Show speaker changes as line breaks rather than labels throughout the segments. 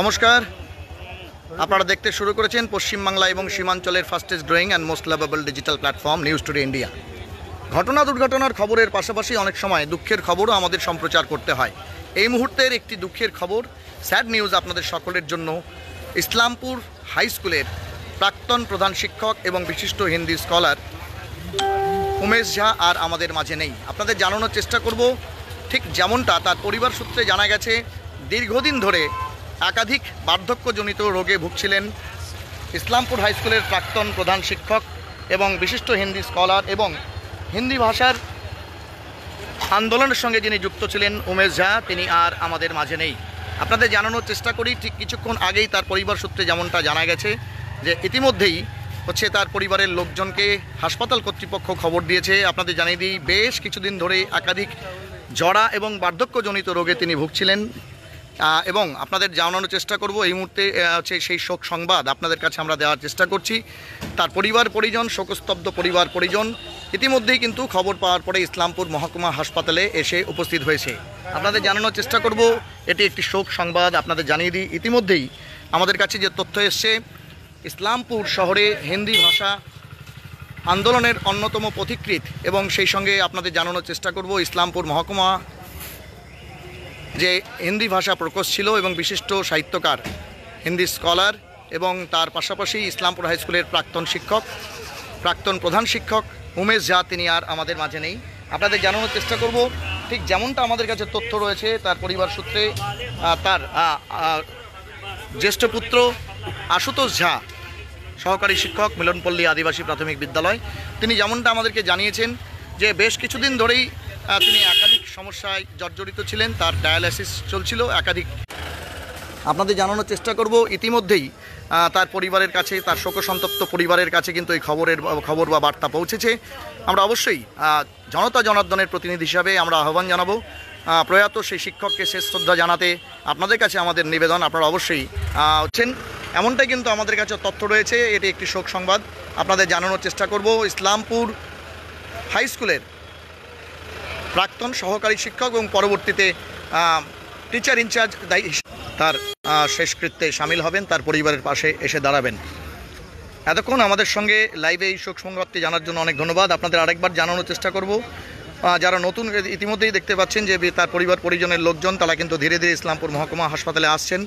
নমস্কার, আপনারা দেখতে শুরু করেছেন পশ্চিমবাংলা এবং সীমাঞ্চলের fastest growing and most lovable digital platform news today India. ঘটনা দুর্ঘটনার খবরের পাশাপাশি অনেক সময় দুঃখের খবরও আমাদের সম্প্রচার করতে হয়। এই মুহূর্তের একটি দুঃখের খবর, স্যাড নিউজ আপনাদের সকলের জন্য। ইসলামপুর হাই স্কুলের প্রাক্তন প্রধান শিক্ষক এবং বিশিষ্ট হিন্দি স্কলার উমেশ ঝা আর আমাদের মাঝে নেই। আপনাদের জানানোর চেষ্টা করব ঠিক যেমনটা তার পরিবার সূত্রে জানা গেছে। দীর্ঘদিন ধরে একাধিক বার্ধক্যজনিত রোগে ভুগছিলেন ইসলামপুর হাই স্কুলের প্রাক্তন প্রধান শিক্ষক এবং বিশিষ্ট হিন্দি স্কলার এবং হিন্দি ভাষার আন্দোলনের সঙ্গে যিনি যুক্ত ছিলেন উমেশ ঝা, তিনি আর আমাদের মাঝে নেই। আপনাদের জানানোর চেষ্টা করি, ঠিক কিছুক্ষণ আগেই তার পরিবার সূত্রে যেমনটা জানা গেছে যে ইতিমধ্যেই তার পরিবারের লোকজনকে হাসপাতাল কর্তৃপক্ষ খবর দিয়েছে। আপনাদের জানিয়ে দিই, বেশ কিছুদিন ধরে একাধিক জরা এবং বার্ধক্যজনিত রোগে তিনি ভুগছিলেন এবং আপনাদের জানানোর চেষ্টা করব এই মুহূর্তে সেই শোক সংবাদ আপনাদের কাছে আমরা দেওয়ার চেষ্টা করছি। তার পরিবার পরিজন, শোকস্তব্ধ পরিবার পরিজন ইতিমধ্যেই কিন্তু খবর পাওয়ার পরে ইসলামপুর মহকুমা হাসপাতালে এসে উপস্থিত হয়েছে। আপনাদের জানানোর চেষ্টা করব, এটি একটি শোক সংবাদ। আপনাদের জানিয়ে দিই, ইতিমধ্যেই আমাদের কাছে যে তথ্য এসছে, ইসলামপুর শহরে হিন্দি ভাষা আন্দোলনের অন্যতম পথিকৃৎ এবং সেই সঙ্গে আপনাদের জানানোর চেষ্টা করব ইসলামপুর মহকুমা যে হিন্দি ভাষা প্রকোষ্ঠ ছিল এবং বিশিষ্ট সাহিত্যকার, হিন্দি স্কলার এবং তার পাশাপাশি ইসলামপুর হাই স্কুলের প্রাক্তন শিক্ষক, প্রাক্তন প্রধান শিক্ষক উমেশ ঝা, তিনি আর আমাদের মাঝে নেই। আপনাদের জানানোর চেষ্টা করব ঠিক যেমনটা আমাদের কাছে তথ্য রয়েছে তার পরিবার সূত্রে। তার জ্যেষ্ঠ পুত্র আশুতোষ ঝা, সহকারী শিক্ষক, মিলনপল্লী আদিবাসী প্রাথমিক বিদ্যালয়, তিনি যেমনটা আমাদেরকে জানিয়েছেন যে বেশ কিছুদিন ধরেই তিনি একাধিক সমস্যায় জর্জরিত ছিলেন। তার ডায়ালাইসিস চলছিল একাধিক। আপনাদের জানানোর চেষ্টা করব, ইতিমধ্যেই তার পরিবারের কাছে, তার শোকসন্তপ্ত পরিবারের কাছে কিন্তু এই খবর বা বার্তা পৌঁছেছে। আমরা অবশ্যই জনতা জনার্দনের প্রতিনিধি হিসাবে আমরা আহ্বান জানাবো প্রয়াত সেই শিক্ষককে শেষ শ্রদ্ধা জানাতে। আপনাদের কাছে আমাদের নিবেদন, আপনারা অবশ্যই হচ্ছেন এমনটাই কিন্তু আমাদের কাছে তথ্য রয়েছে। এটি একটি শোক সংবাদ আপনাদের জানানোর চেষ্টা করব। ইসলামপুর হাই স্কুলের প্রাক্তন সহকারী শিক্ষক এবং পরবর্তীতে টিচার ইনচার্জ তার শেষকৃত্যে সামিল হবেন, তার পরিবারের পাশে এসে দাঁড়াবেন। এতক্ষণ আমাদের সঙ্গে লাইভে এই শোক সংবাদটি জানার জন্য অনেক ধন্যবাদ। আপনাদের আরেকবার জানানোর চেষ্টা করব, যারা নতুন ইতিমধ্যেই দেখতে পাচ্ছেন যে তার পরিবার পরিজনের লোকজন তারা কিন্তু ধীরে ধীরে ইসলামপুর মহকুমা হাসপাতালে আসছেন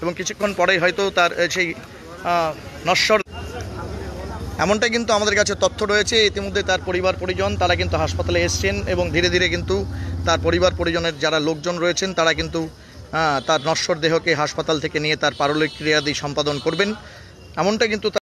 এবং কিছুক্ষণ পরেই হয়তো তার সেই নশ্বর, এমনটাই কিন্তু আমাদের কাছে তথ্য রয়েছে। ইতিমধ্যে তার পরিবার পরিজন তারা কিন্তু হাসপাতালে এসছেন এবং ধীরে ধীরে কিন্তু তার পরিবার পরিজনের যারা লোকজন রয়েছেন তারা কিন্তু তার নশ্বর দেহকে হাসপাতাল থেকে নিয়ে তার পারলৌকিক ক্রিয়াদি সম্পাদন করবেন, এমনটা কিন্তু